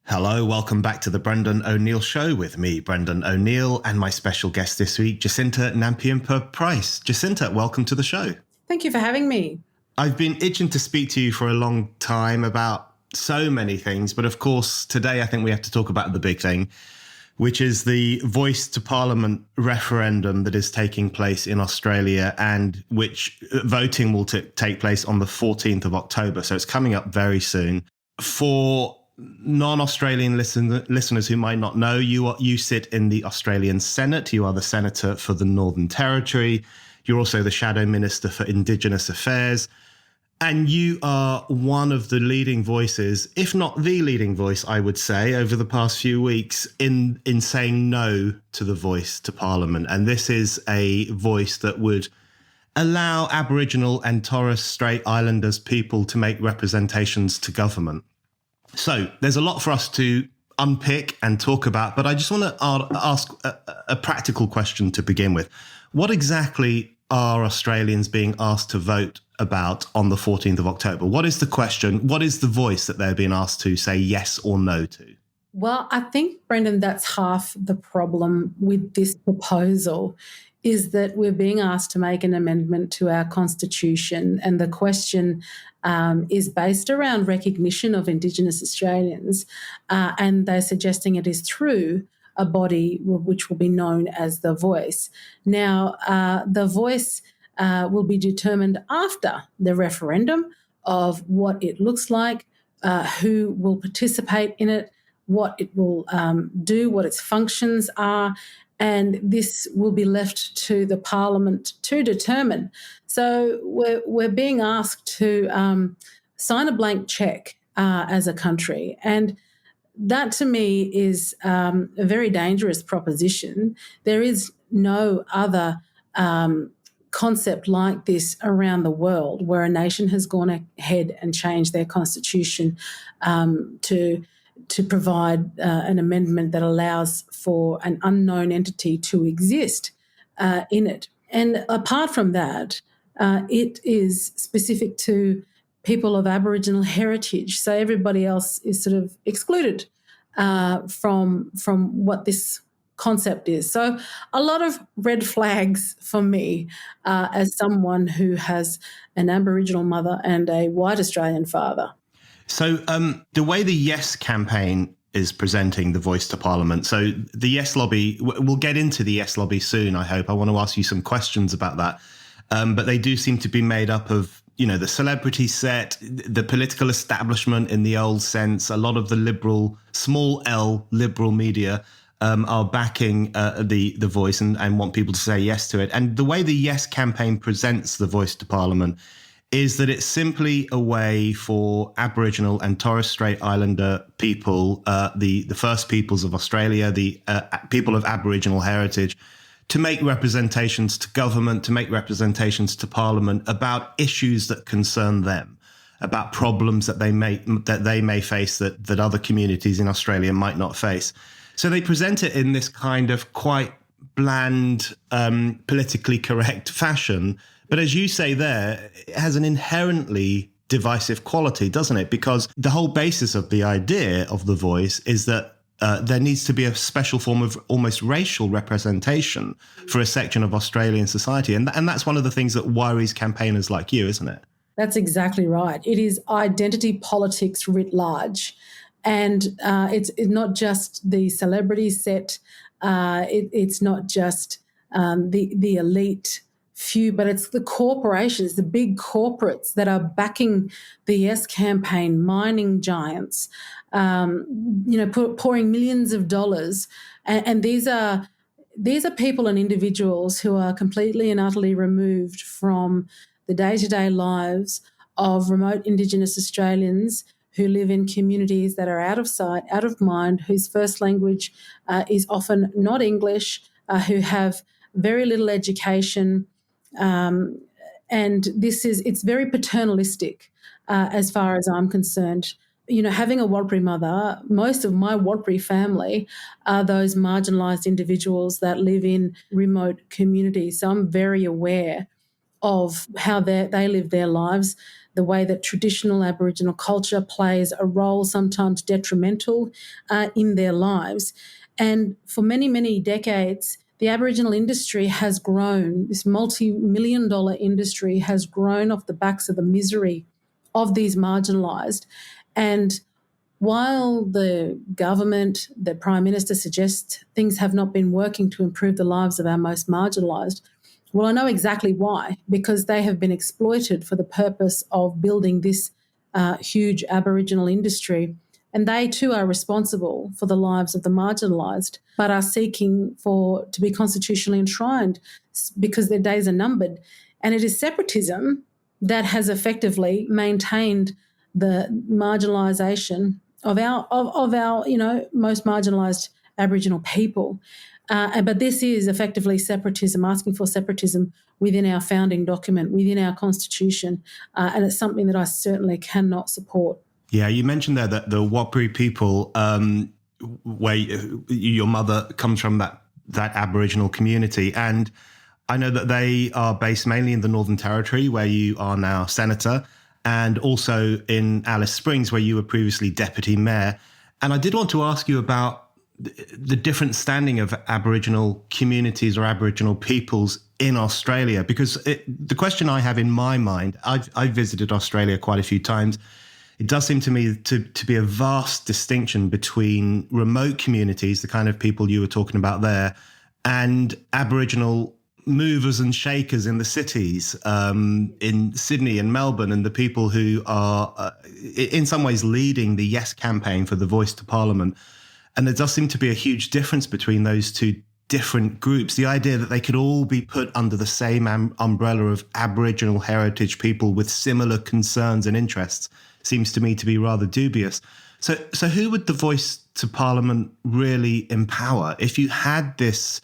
Hello, welcome back to the Brendan O'Neill Show with me, Brendan O'Neill, and my special guest this week, Jacinta Nampijinpa Price. Jacinta, welcome to the show. Thank you for having me. I've been itching to speak to you for a long time about so many things, but of course, today I think we have to talk about the big thing, which is the Voice to Parliament referendum that is taking place in Australia and which voting will take place on the 14th of October. So it's coming up very soon. For non-Australian listeners who might not know, you sit in the Australian Senate. You are the Senator for the Northern Territory. You're also the Shadow Minister for Indigenous Affairs. And you are one of the leading voices, if not the leading voice, I would say, over the past few weeks in saying no to the Voice to Parliament. And this is a voice that would allow Aboriginal and Torres Strait Islanders people to make representations to government. So there's a lot for us to unpick and talk about, but I just want to ask a practical question to begin with. What exactly are Australians being asked to vote about on the 14th of October? What is the question? What is the voice that they're being asked to say yes or no to? Well, I think, Brendan, that's half the problem with this proposal, is that we're being asked to make an amendment to our constitution, and the question is based around recognition of Indigenous Australians, and they're suggesting it is through a body which will be known as the Voice. Now, the Voice will be determined after the referendum of what it looks like, who will participate in it, what it will do, what its functions are, and this will be left to the Parliament to determine. So we're being asked to sign a blank cheque as a country, and that to me is a very dangerous proposition. There is no other concept like this around the world where a nation has gone ahead and changed their constitution to provide an amendment that allows for an unknown entity to exist in it. And apart from that, it is specific to people of Aboriginal heritage. So everybody else is sort of excluded from what this concept is. So a lot of red flags for me as someone who has an Aboriginal mother and a white Australian father. So the way the Yes campaign is presenting the Voice to Parliament, so the Yes lobby, we'll get into the Yes lobby soon, I hope. I want to ask you some questions about that. But they do seem to be made up of, the celebrity set, the political establishment in the old sense. A lot of the liberal, small L liberal media are backing the Voice and want people to say yes to it. And the way the Yes campaign presents the Voice to Parliament is that it's simply a way for Aboriginal and Torres Strait Islander people, the First Peoples of Australia, the people of Aboriginal heritage, to make representations to government, to make representations to Parliament about issues that concern them, about problems that they may face that other communities in Australia might not face. So they present it in this kind of quite bland, politically correct fashion. But as you say there, it has an inherently divisive quality, doesn't it? Because the whole basis of the idea of the Voice is that there needs to be a special form of almost racial representation for a section of Australian society. And that's one of the things that worries campaigners like you, isn't it? That's exactly right. It is identity politics writ large. And it's not just the celebrity set. It's not just the elite few, but it's the corporations, the big corporates that are backing the Yes campaign, mining giants, pouring millions of dollars. And these are people and individuals who are completely and utterly removed from the day-to-day lives of remote Indigenous Australians who live in communities that are out of sight, out of mind, whose first language is often not English, who have very little education. And it's very paternalistic as far as I'm concerned. Having a Warlpiri mother, most of my Warlpiri family are those marginalised individuals that live in remote communities. So I'm very aware of how they live their lives. the way that traditional Aboriginal culture plays a role, sometimes detrimental, in their lives. And for many, many decades, the Aboriginal industry has grown. This multi-million-dollar industry has grown off the backs of the misery of these marginalised. And while the government, the Prime Minister suggests things have not been working to improve the lives of our most marginalised, well, I know exactly why, because they have been exploited for the purpose of building this huge Aboriginal industry. And they too are responsible for the lives of the marginalised, but are seeking to be constitutionally enshrined because their days are numbered. And it is separatism that has effectively maintained the marginalisation of our most marginalised Aboriginal people. But this is effectively separatism, asking for separatism within our founding document, within our constitution, and it's something that I certainly cannot support. Yeah, you mentioned there that the Warlpiri people, where your mother comes from, that Aboriginal community, and I know that they are based mainly in the Northern Territory, where you are now Senator, and also in Alice Springs, where you were previously Deputy Mayor. And I did want to ask you about the different standing of Aboriginal communities or Aboriginal peoples in Australia, because the question I have in my mind, I've visited Australia quite a few times. It does seem to me to be a vast distinction between remote communities, the kind of people you were talking about there, and Aboriginal movers and shakers in the cities, in Sydney and Melbourne, and the people who are in some ways leading the Yes campaign for the Voice to Parliament. And there does seem to be a huge difference between those two different groups. The idea that they could all be put under the same umbrella of Aboriginal heritage people with similar concerns and interests seems to me to be rather dubious. So who would the Voice to Parliament really empower? If you had this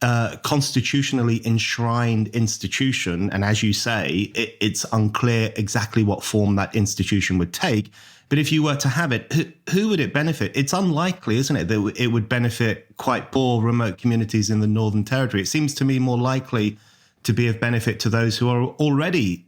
constitutionally enshrined institution, and as you say, it's unclear exactly what form that institution would take, but if you were to have it, who would it benefit? It's unlikely, isn't it, that it would benefit quite poor remote communities in the Northern Territory. It seems to me more likely to be of benefit to those who are already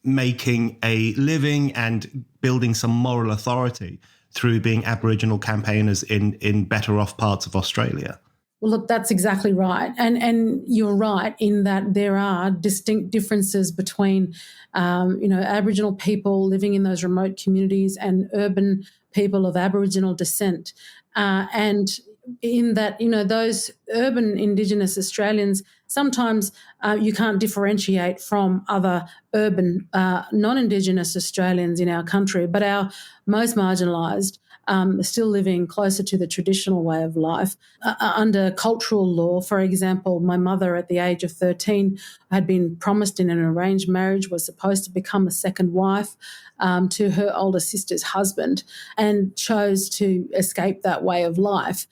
making a living and building some moral authority through being Aboriginal campaigners in better off parts of Australia. Well, look, that's exactly right. And you're right in that there are distinct differences between, Aboriginal people living in those remote communities and urban people of Aboriginal descent. And in that, those urban Indigenous Australians, sometimes you can't differentiate from other urban non-Indigenous Australians in our country, but our most marginalised still living closer to the traditional way of life. Under cultural law, for example, my mother at the age of 13 had been promised in an arranged marriage, was supposed to become a second wife to her older sister's husband, and chose to escape that way of life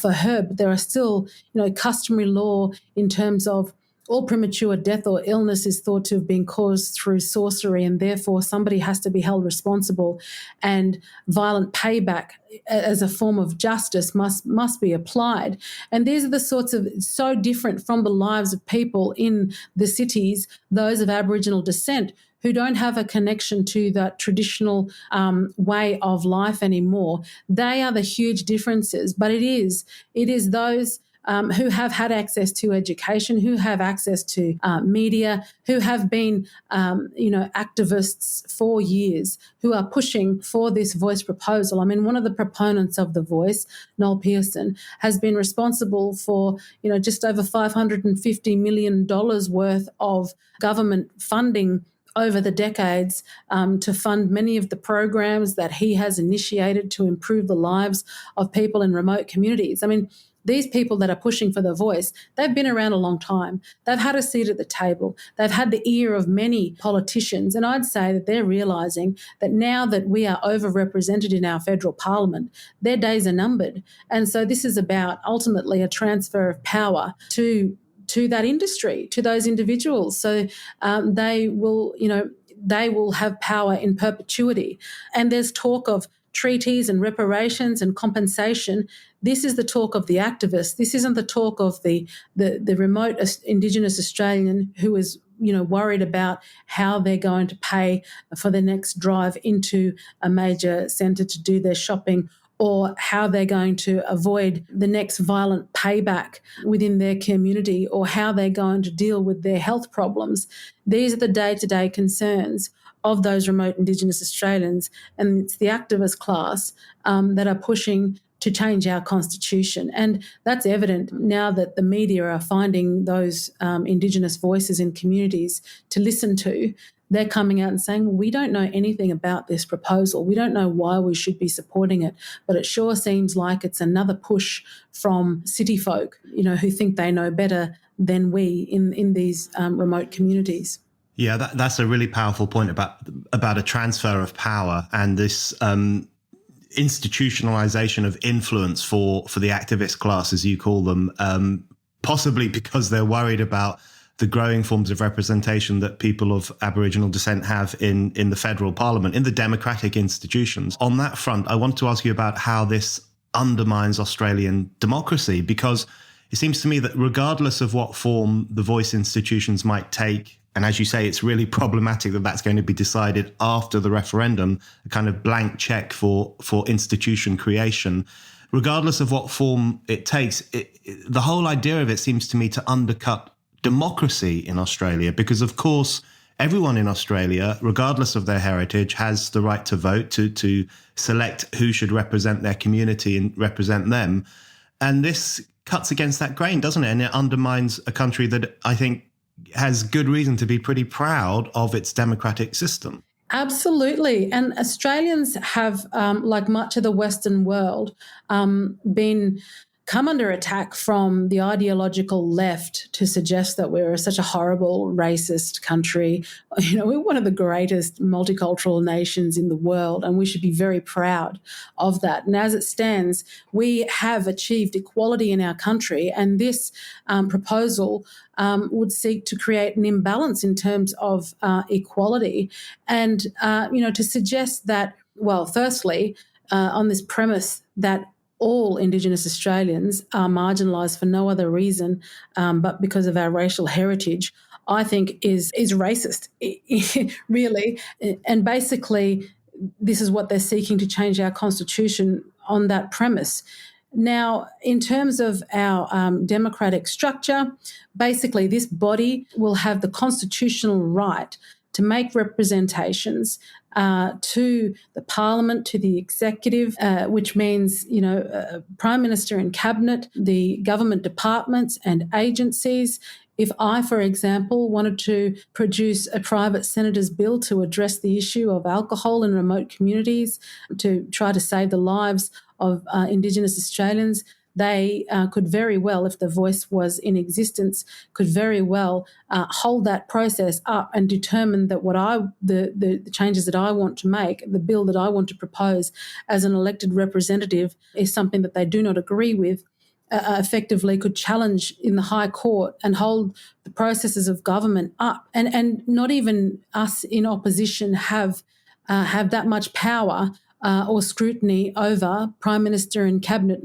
for her. But there are still, customary law in terms of all premature death or illness is thought to have been caused through sorcery, and therefore somebody has to be held responsible, and violent payback as a form of justice must be applied. And these are the sorts of, so different from the lives of people in the cities, those of Aboriginal descent, who don't have a connection to that traditional way of life anymore. They are the huge differences, but it is those who have had access to education, who have access to media, who have been, activists for years, who are pushing for this voice proposal. I mean, one of the proponents of the Voice, Noel Pearson, has been responsible for, just over $550 million worth of government funding over the decades to fund many of the programs that he has initiated to improve the lives of people in remote communities. I mean, these people that are pushing for the Voice, they've been around a long time. They've had a seat at the table. They've had the ear of many politicians. And I'd say that they're realising that now that we are overrepresented in our federal parliament, their days are numbered. And so this is about ultimately a transfer of power to that industry, to those individuals. So they will have power in perpetuity. And there's talk of treaties and reparations and compensation. This is the talk of the activists. This isn't the talk of the remote Indigenous Australian who is worried about how they're going to pay for the next drive into a major centre to do their shopping, or how they're going to avoid the next violent payback within their community, or how they're going to deal with their health problems. These are the day-to-day concerns of those remote Indigenous Australians, and it's the activist class that are pushing to change our constitution. And that's evident now that the media are finding those Indigenous voices in communities to listen to. They're coming out and saying, well, we don't know anything about this proposal. We don't know why we should be supporting it, but it sure seems like it's another push from city folk, who think they know better than we in these remote communities. Yeah, that's a really powerful point about a transfer of power and this institutionalization of influence for the activist class, as you call them, possibly because they're worried about the growing forms of representation that people of Aboriginal descent have in the federal parliament, in the democratic institutions. On that front, I want to ask you about how this undermines Australian democracy, because it seems to me that regardless of what form the voice institutions might take, and as you say, it's really problematic that that's going to be decided after the referendum, a kind of blank check for institution creation. Regardless of what form it takes, the whole idea of it seems to me to undercut democracy in Australia, because, of course, everyone in Australia, regardless of their heritage, has the right to vote, to select who should represent their community and represent them. And this cuts against that grain, doesn't it? And it undermines a country that I think has good reason to be pretty proud of its democratic system. Absolutely. And Australians have, like much of the Western world, come under attack from the ideological left to suggest that we're such a horrible racist country. We're one of the greatest multicultural nations in the world, and we should be very proud of that. And as it stands, we have achieved equality in our country, and this proposal would seek to create an imbalance in terms of equality. And, to suggest that, well, firstly, on this premise that all Indigenous Australians are marginalised for no other reason but because of our racial heritage, I think is racist, really. And basically, this is what they're seeking, to change our constitution on that premise. Now, in terms of our democratic structure, basically this body will have the constitutional right to make representations to the parliament, to the executive, which means, prime minister and cabinet, the government departments and agencies. If I, for example, wanted to produce a private senator's bill to address the issue of alcohol in remote communities, to try to save the lives of Indigenous Australians, they could very well, if the voice was in existence, could very well hold that process up and determine that the changes that I want to make, the bill that I want to propose as an elected representative, is something that they do not agree with, effectively could challenge in the High Court and hold the processes of government up. And not even us in opposition have that much power or scrutiny over Prime Minister and Cabinet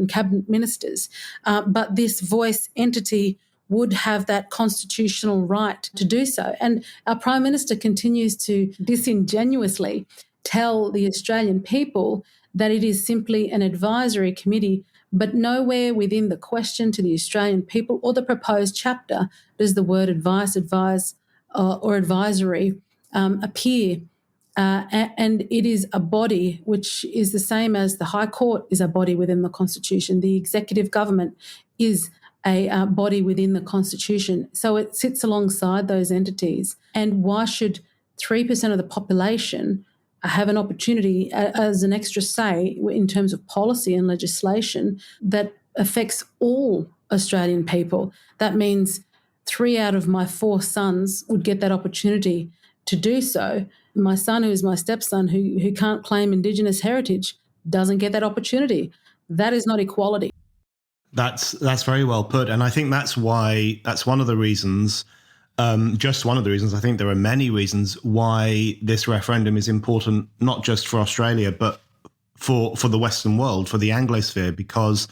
ministers. But this voice entity would have that constitutional right to do so. And our Prime Minister continues to disingenuously tell the Australian people that it is simply an advisory committee, but nowhere within the question to the Australian people or the proposed chapter does the word advice, or advisory appear. And it is a body which is the same as the High Court is a body within the Constitution. The executive government is a body within the Constitution. So it sits alongside those entities. And why should 3% of the population have an opportunity as an extra say in terms of policy and legislation that affects all Australian people? That means 3 out of my 4 sons would get that opportunity to do so. My son, who is my stepson, who can't claim Indigenous heritage, doesn't get that opportunity. That is not equality. That's very well put. And I think that's one of the reasons, just one of the reasons, I think there are many reasons why this referendum is important, not just for Australia, but for the Western world, for the Anglosphere, because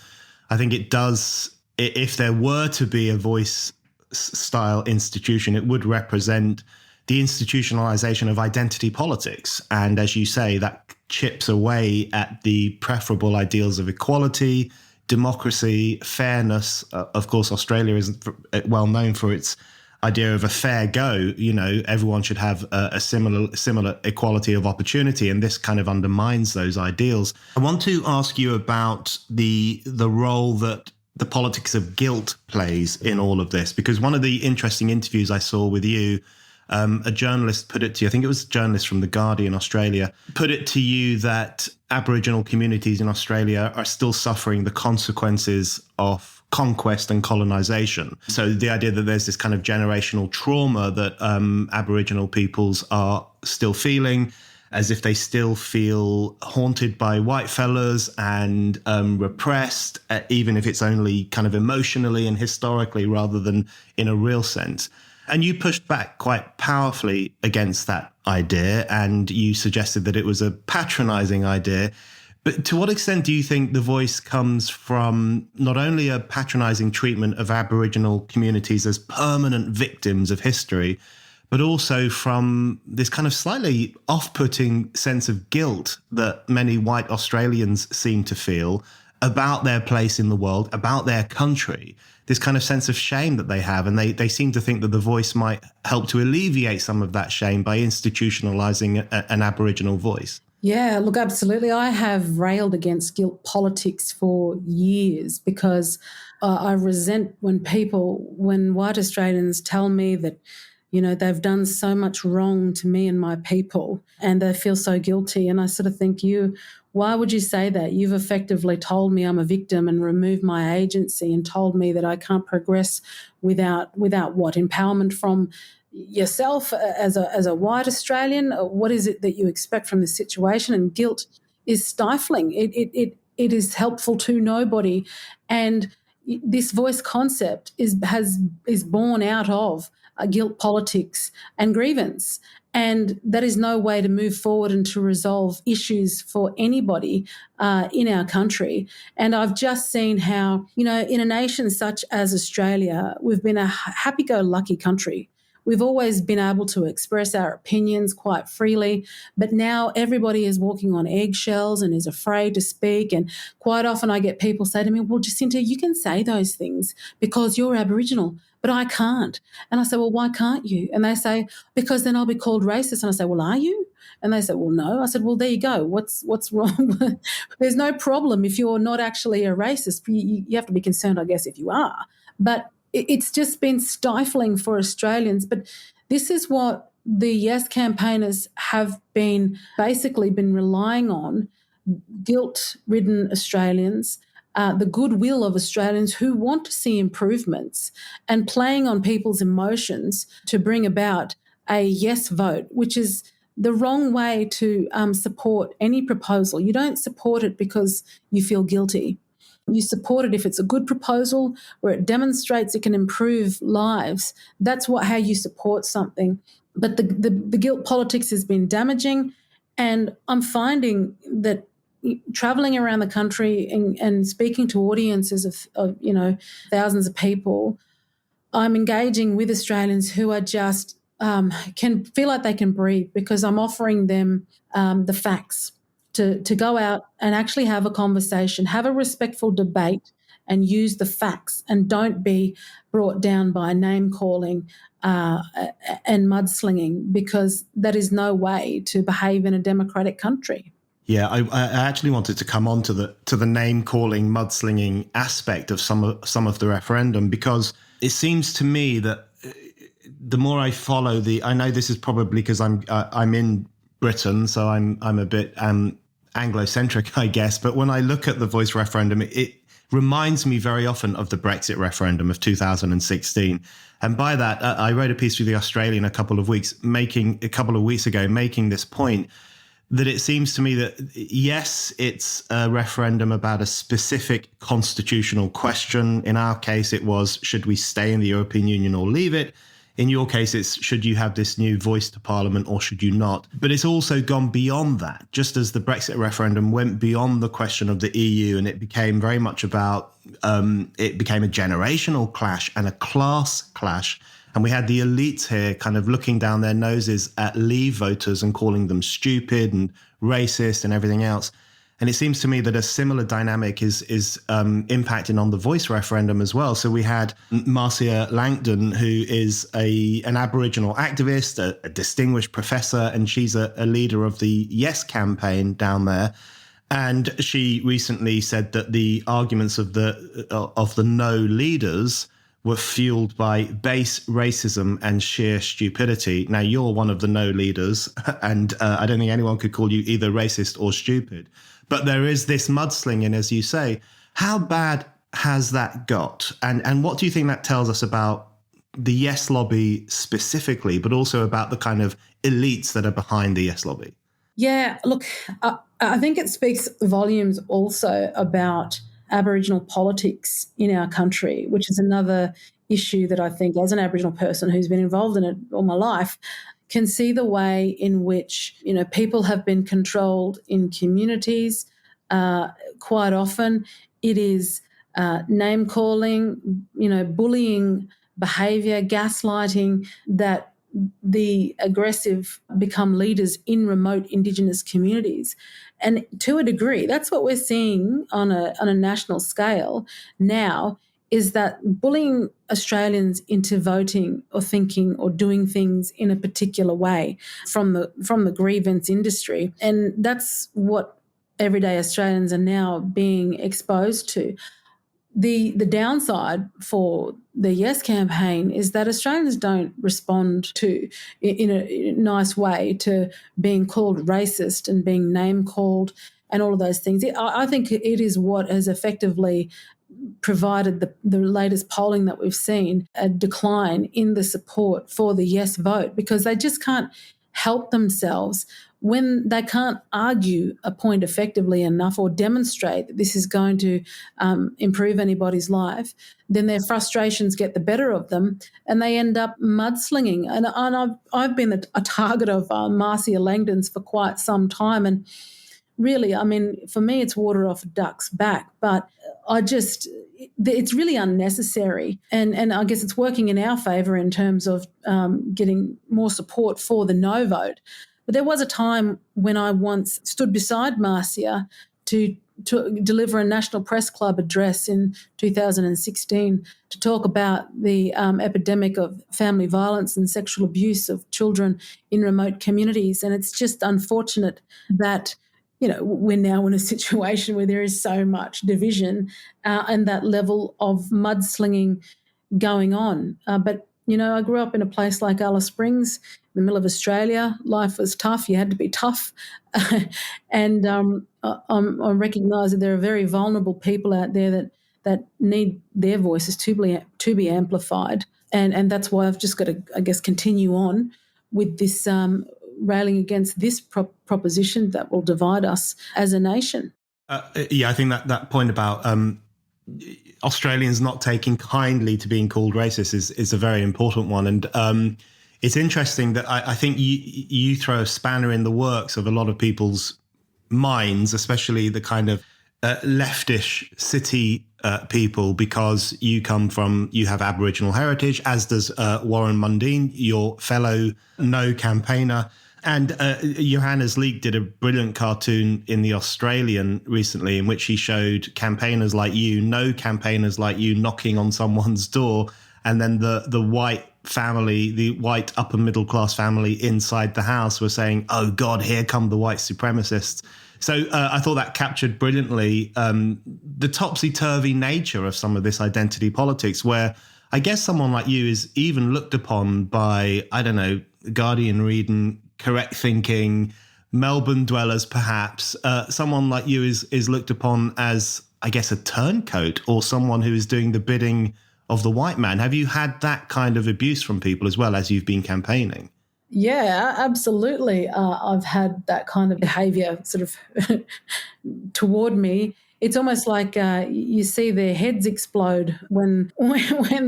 I think it does, if there were to be a voice style institution, it would represent the institutionalization of identity politics. And as you say, that chips away at the preferable ideals of equality, democracy, fairness. Of course, Australia is well known for its idea of a fair go. You know, everyone should have a similar equality of opportunity, and this kind of undermines those ideals. I want to ask you about the role that the politics of guilt plays in all of this, because one of the interesting interviews I saw with you, a journalist put it to you, I think it was a journalist from The Guardian, Australia, put it to you that Aboriginal communities in Australia are still suffering the consequences of conquest and colonization. So the idea that there's this kind of generational trauma that Aboriginal peoples are still feeling, as if they still feel haunted by white fellas and repressed, even if it's only kind of emotionally and historically rather than in a real sense. And you pushed back quite powerfully against that idea, and you suggested that it was a patronizing idea. But to what extent do you think the voice comes from not only a patronizing treatment of Aboriginal communities as permanent victims of history, but also from this kind of slightly off-putting sense of guilt that many white Australians seem to feel about their place in the world, about their country, this kind of sense of shame that they have. And they seem to think that the voice might help to alleviate some of that shame by institutionalizing an Aboriginal voice. Yeah, look, absolutely. I have railed against guilt politics for years because I resent when white Australians tell me that, you know, they've done so much wrong to me and my people and they feel so guilty. And I sort of think, why would you say that? You've effectively told me I'm a victim and removed my agency and told me that I can't progress without what? Empowerment from yourself as a white Australian? What is it that you expect from this situation? And guilt is stifling. It is helpful to nobody. And this voice concept is born out of guilt politics and grievance. And that is no way to move forward and to resolve issues for anybody in our country. And I've just seen how, you know, in a nation such as Australia, we've been a happy-go-lucky country. We've always been able to express our opinions quite freely, but now everybody is walking on eggshells and is afraid to speak. And quite often I get people say to me, well, Jacinta, you can say those things because you're Aboriginal, but I can't. And I say, well, why can't you? And they say, because then I'll be called racist. And I say, well, are you? And they said, well, no. I said, well, there you go. What's wrong? There's no problem if you're not actually a racist. You have to be concerned, I guess, if you are. But it's just been stifling for Australians. But this is what the Yes campaigners have basically been relying on, guilt-ridden Australians, the goodwill of Australians who want to see improvements and playing on people's emotions to bring about a yes vote, which is the wrong way to support any proposal. You don't support it because you feel guilty. You support it if it's a good proposal where it demonstrates it can improve lives. That's how you support something. But the guilt politics has been damaging, and I'm finding that travelling around the country and speaking to audiences of thousands of people, I'm engaging with Australians who are just can feel like they can breathe because I'm offering them the facts. To go out and actually have a conversation, have a respectful debate and use the facts, and don't be brought down by name-calling and mudslinging, because that is no way to behave in a democratic country. Yeah, I actually wanted to come on to the name-calling, mudslinging aspect of some of the referendum, because it seems to me that the more I follow I know this is probably because I'm in Britain, so I'm a bit Anglo-centric, I guess. But when I look at the Voice referendum, it reminds me very often of the Brexit referendum of 2016. And by that, I wrote a piece for The Australian a couple of weeks ago, making this point that it seems to me that, yes, it's a referendum about a specific constitutional question. In our case, it was, should we stay in the European Union or leave it? In your case, it's should you have this new voice to Parliament or should you not? But it's also gone beyond that, just as the Brexit referendum went beyond the question of the EU, and it became very much about, it became a generational clash and a class clash. And we had the elites here kind of looking down their noses at Leave voters and calling them stupid and racist and everything else. And it seems to me that a similar dynamic is impacting on the voice referendum as well. So we had Marcia Langdon, who is an Aboriginal activist, a distinguished professor, and she's a leader of the Yes campaign down there. And she recently said that the arguments of the no leaders were fueled by base racism and sheer stupidity. Now, you're one of the no leaders, and I don't think anyone could call you either racist or stupid. But there is this mudslinging, as you say. How bad has that got? And what do you think that tells us about the Yes lobby specifically, but also about the kind of elites that are behind the Yes lobby? Yeah, look, I think it speaks volumes also about Aboriginal politics in our country, which is another issue that I think, as an Aboriginal person who's been involved in it all my life, can see the way in which, people have been controlled in communities. Quite often it is name calling, bullying behaviour, gaslighting, that the aggressive become leaders in remote Indigenous communities. And to a degree, that's what we're seeing on a national scale now, is that bullying Australians into voting or thinking or doing things in a particular way from the grievance industry. And that's what everyday Australians are now being exposed to. The downside for the Yes campaign is that Australians don't respond in a nice way to being called racist and being name called and all of those things. I think it is what has effectively provided the latest polling that we've seen, a decline in the support for the Yes vote, because they just can't help themselves when they can't argue a point effectively enough or demonstrate that this is going to improve anybody's life. Then their frustrations get the better of them and they end up mudslinging. And I've been a target of Marcia Langdon's for quite some time. And really, I mean, for me, it's water off a duck's back. But it's really unnecessary. And I guess it's working in our favour in terms of getting more support for the no vote. But there was a time when I once stood beside Marcia to deliver a National Press Club address in 2016 to talk about the epidemic of family violence and sexual abuse of children in remote communities. And it's just unfortunate that we're now in a situation where there is so much division and that level of mudslinging going on. But I grew up in a place like Alice Springs, in the middle of Australia. Life was tough. You had to be tough. And I recognise that there are very vulnerable people out there that need their voices to be amplified. And that's why I've just got to, I guess, continue on with this railing against this proposition that will divide us as a nation. I think that point about Australians not taking kindly to being called racist is a very important one. And it's interesting that I think you throw a spanner in the works of a lot of people's minds, especially the kind of leftish city people, because you have Aboriginal heritage, as does Warren Mundine, your fellow no campaigner. And Johannes Leek did a brilliant cartoon in The Australian recently in which he showed campaigners like you, no campaigners like you, knocking on someone's door, and then the white family, the white upper middle class family inside the house were saying, "Oh God, here come the white supremacists." So I thought that captured brilliantly the topsy-turvy nature of some of this identity politics, where I guess someone like you is even looked upon by, I don't know, Guardian reading, correct thinking, Melbourne dwellers perhaps. Someone like you is looked upon as, I guess, a turncoat or someone who is doing the bidding of the white man. Have you had that kind of abuse from people as well as you've been campaigning? Yeah, absolutely. I've had that kind of behaviour sort of toward me. It's almost like you see their heads explode when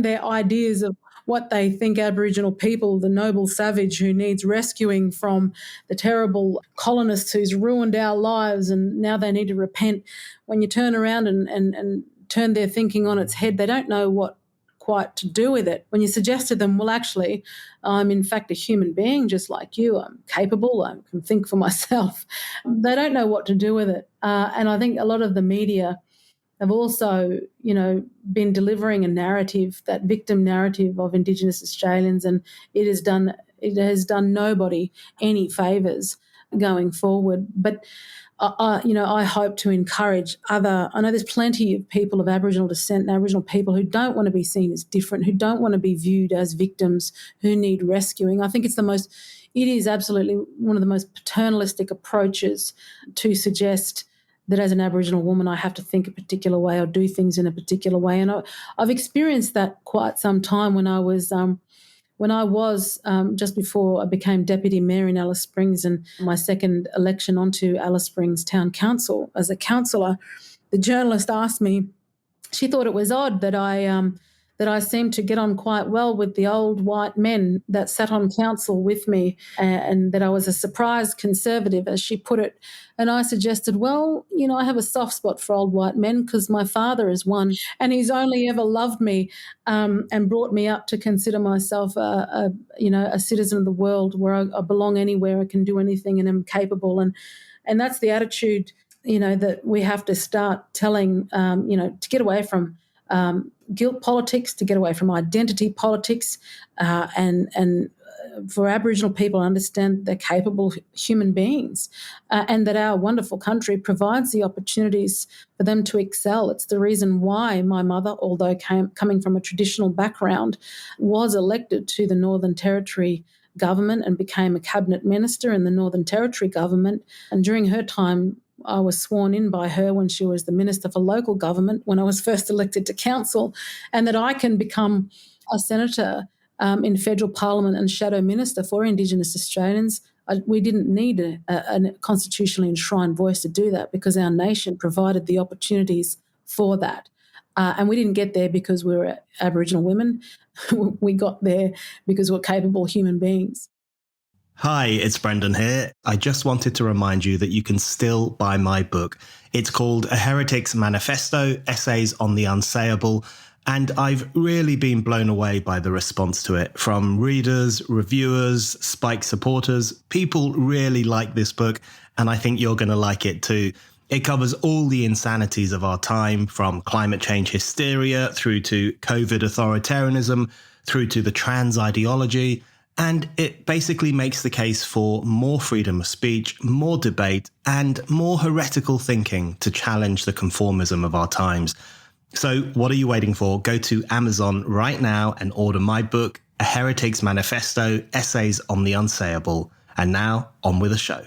their ideas of what they think Aboriginal people, the noble savage who needs rescuing from the terrible colonists who's ruined our lives and now they need to repent. When you turn around and turn their thinking on its head, they don't know what quite to do with it. When you suggest to them, well, actually, I'm in fact a human being just like you. I'm capable. I can think for myself. They don't know what to do with it. And I think a lot of the media have also, been delivering a narrative, that victim narrative of Indigenous Australians, and it has done nobody any favours going forward. But I hope to encourage I know there's plenty of people of Aboriginal descent and Aboriginal people who don't want to be seen as different, who don't want to be viewed as victims, who need rescuing. I think it is absolutely one of the most paternalistic approaches to suggest that as an Aboriginal woman, I have to think a particular way or do things in a particular way. And I've experienced that quite some time when I was just before I became Deputy Mayor in Alice Springs and my second election onto Alice Springs Town Council as a councillor. The journalist asked me, she thought it was odd that I seemed to get on quite well with the old white men that sat on council with me, and that I was a surprise conservative, as she put it. And I suggested, well, I have a soft spot for old white men because my father is one, and he's only ever loved me and brought me up to consider myself a citizen of the world where I belong anywhere, I can do anything and am capable. And that's the attitude, that we have to start telling, to get away from guilt politics, to get away from identity politics, and for Aboriginal people to understand they're capable human beings, and that our wonderful country provides the opportunities for them to excel. It's the reason why my mother, although coming from a traditional background, was elected to the Northern Territory government and became a cabinet minister in the Northern Territory government. And during her time, I was sworn in by her when she was the Minister for Local Government when I was first elected to council, and that I can become a senator in federal parliament and shadow minister for Indigenous Australians. We didn't need a constitutionally enshrined voice to do that because our nation provided the opportunities for that. And we didn't get there because we were Aboriginal women. We got there because we're capable human beings. Hi, it's Brendan here. I just wanted to remind you that you can still buy my book. It's called A Heretic's Manifesto, Essays on the Unsayable, and I've really been blown away by the response to it from readers, reviewers, Spike supporters. People really like this book, and I think you're going to like it too. It covers all the insanities of our time, from climate change hysteria through to COVID authoritarianism, through to the trans ideology. And it basically makes the case for more freedom of speech, more debate, and more heretical thinking to challenge the conformism of our times. So what are you waiting for? Go to Amazon right now and order my book, A Heretic's Manifesto, Essays on the Unsayable. And now, on with the show.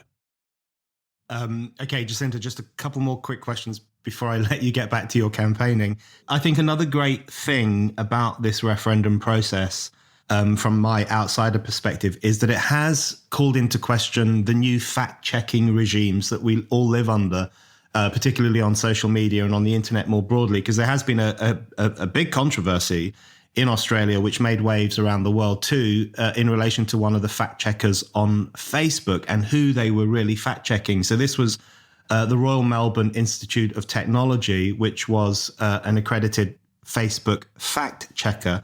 Okay, Jacinta, just a couple more quick questions before I let you get back to your campaigning. I think another great thing about this referendum process, from my outsider perspective, is that it has called into question the new fact-checking regimes that we all live under, particularly on social media and on the internet more broadly, because there has been a big controversy in Australia, which made waves around the world too, in relation to one of the fact-checkers on Facebook and who they were really fact-checking. So this was the Royal Melbourne Institute of Technology, which was an accredited Facebook fact-checker.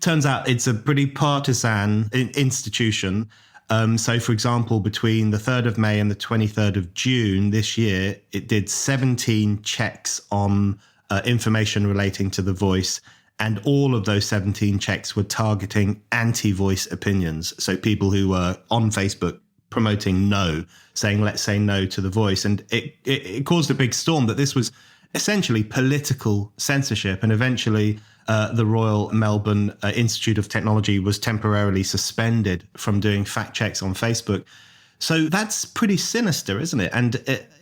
Turns out it's a pretty partisan institution. So, for example, between the 3rd of May and the 23rd of June this year, it did 17 checks on information relating to The Voice. And all of those 17 checks were targeting anti-voice opinions. So people who were on Facebook promoting no, saying, let's say no to The Voice. And it caused a big storm that this was essentially political censorship. And eventually the Royal Melbourne Institute of Technology was temporarily suspended from doing fact checks on Facebook. So that's pretty sinister, isn't it? And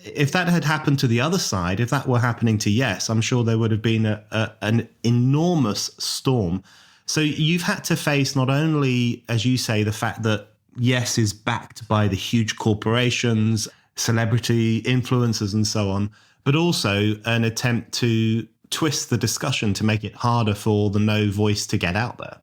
if that had happened to the other side, if that were happening to Yes, I'm sure there would have been an enormous storm. So you've had to face not only, as you say, the fact that Yes is backed by the huge corporations, celebrity influencers and so on, but also an attempt to twist the discussion to make it harder for the no voice to get out there.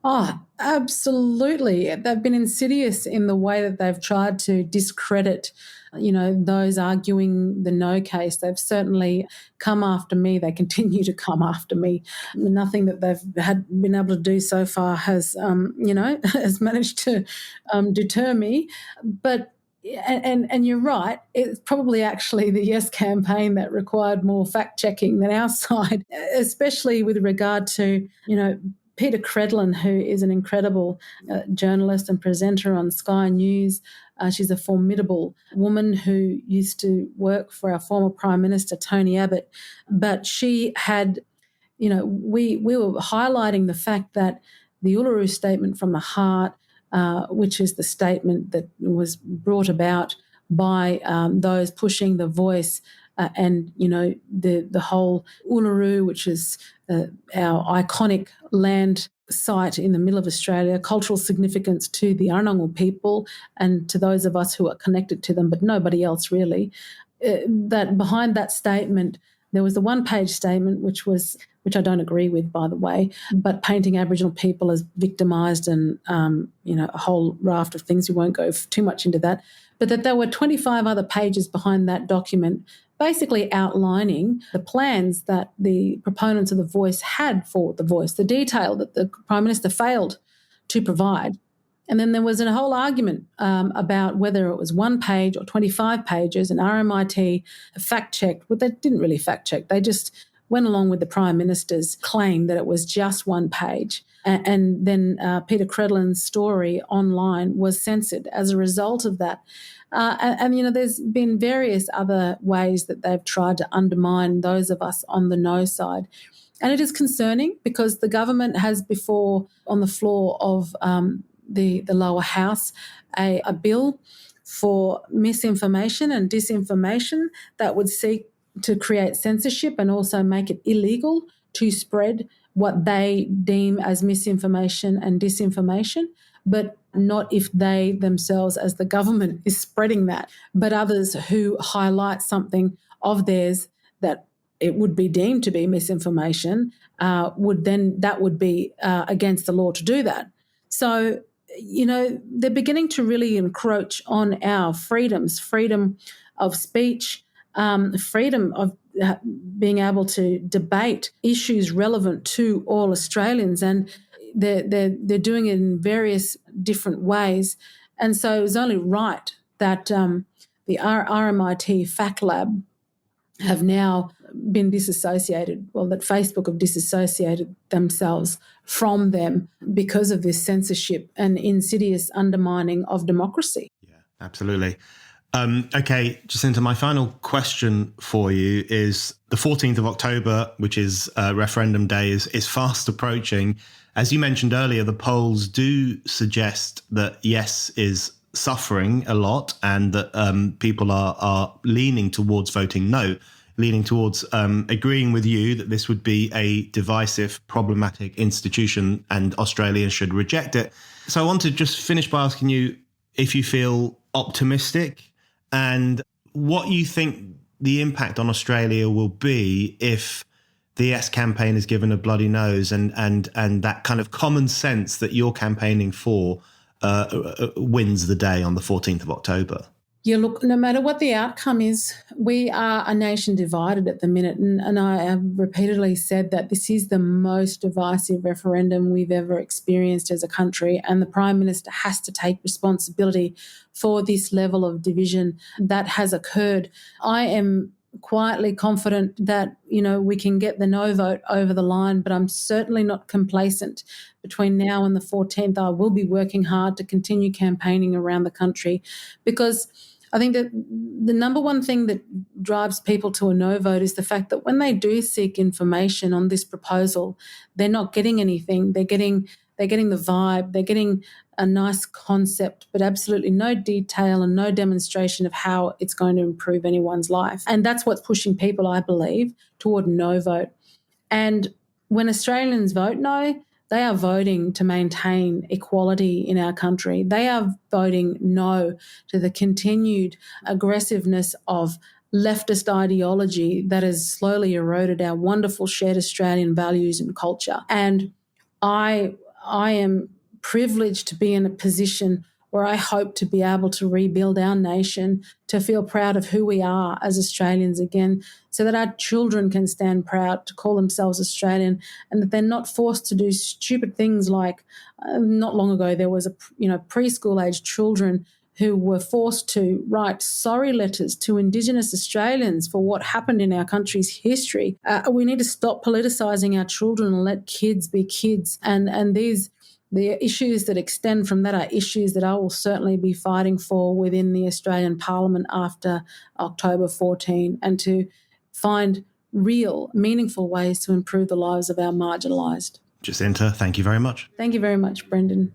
Oh, absolutely. They've been insidious in the way that they've tried to discredit, those arguing the no case. They've certainly come after me. They continue to come after me. Nothing that they've been able to do so far has, has managed to deter me. But and you're right, it's probably actually the Yes campaign that required more fact checking than our side, especially with regard to, Peter Credlin, who is an incredible journalist and presenter on Sky News. She's a formidable woman who used to work for our former Prime Minister, Tony Abbott. But she had, we were highlighting the fact that the Uluru Statement from the Heart, which is the statement that was brought about by those pushing the voice and, the whole Uluru, which is our iconic land site in the middle of Australia, cultural significance to the Arnangal people and to those of us who are connected to them, but nobody else really. That behind that statement, there was the one-page statement, which I don't agree with, by the way, but painting Aboriginal people as victimised and, a whole raft of things. We won't go too much into that. But that there were 25 other pages behind that document basically outlining the plans that the proponents of the voice had for the voice, the detail that the Prime Minister failed to provide. And then there was a whole argument about whether it was 1 page or 25 pages, and RMIT fact-checked. Well, they didn't really fact-check. They just went along with the Prime Minister's claim that it was just 1 page. And then Peter Credlin's story online was censored as a result of that. And there's been various other ways that they've tried to undermine those of us on the no side. And it is concerning because the government has before on the floor of the lower house a bill for misinformation and disinformation that would seek to create censorship and also make it illegal to spread what they deem as misinformation and disinformation, but not if they themselves as the government is spreading that, but others who highlight something of theirs that it would be deemed to be misinformation would be against the law to do that. So, they're beginning to really encroach on our freedoms, freedom of speech, freedom of being able to debate issues relevant to all Australians, and they're doing it in various different ways. And so it was only right that the RMIT Fact Lab have now been disassociated, that Facebook have disassociated themselves from them because of this censorship and insidious undermining of democracy. Yeah, absolutely. Okay, Jacinta, my final question for you is the 14th of October, which is referendum day, is fast approaching. As you mentioned earlier, the polls do suggest that yes is suffering a lot and that people are leaning towards voting no, leaning towards agreeing with you that this would be a divisive, problematic institution and Australia should reject it. So I want to just finish by asking you if you feel optimistic and what you think the impact on Australia will be if the Yes campaign is given a bloody nose and that kind of common sense that you're campaigning for wins the day on the 14th of October. Yeah, look, no matter what the outcome is, we are a nation divided at the minute. And I have repeatedly said that this is the most divisive referendum we've ever experienced as a country. And the Prime Minister has to take responsibility for this level of division that has occurred. I am quietly confident that, we can get the no vote over the line, but I'm certainly not complacent. Between now and the 14th, I will be working hard to continue campaigning around the country because I think that the number one thing that drives people to a no vote is the fact that when they do seek information on this proposal, they're not getting anything. They're getting the vibe, they're getting a nice concept, but absolutely no detail and no demonstration of how it's going to improve anyone's life. And that's what's pushing people, I believe, toward no vote. And when Australians vote no, they are voting to maintain equality in our country. They are voting no to the continued aggressiveness of leftist ideology that has slowly eroded our wonderful shared Australian values and culture. And I I am privileged to be in a position where I hope to be able to rebuild our nation, to feel proud of who we are as Australians again, so that our children can stand proud to call themselves Australian, and that they're not forced to do stupid things like not long ago there was preschool-aged children who were forced to write sorry letters to Indigenous Australians for what happened in our country's history. We need to stop politicising our children and let kids be kids. And the issues that extend from that are issues that I will certainly be fighting for within the Australian Parliament after October 14, and to find real, meaningful ways to improve the lives of our marginalised. Jacinta, thank you very much. Thank you very much, Brendan.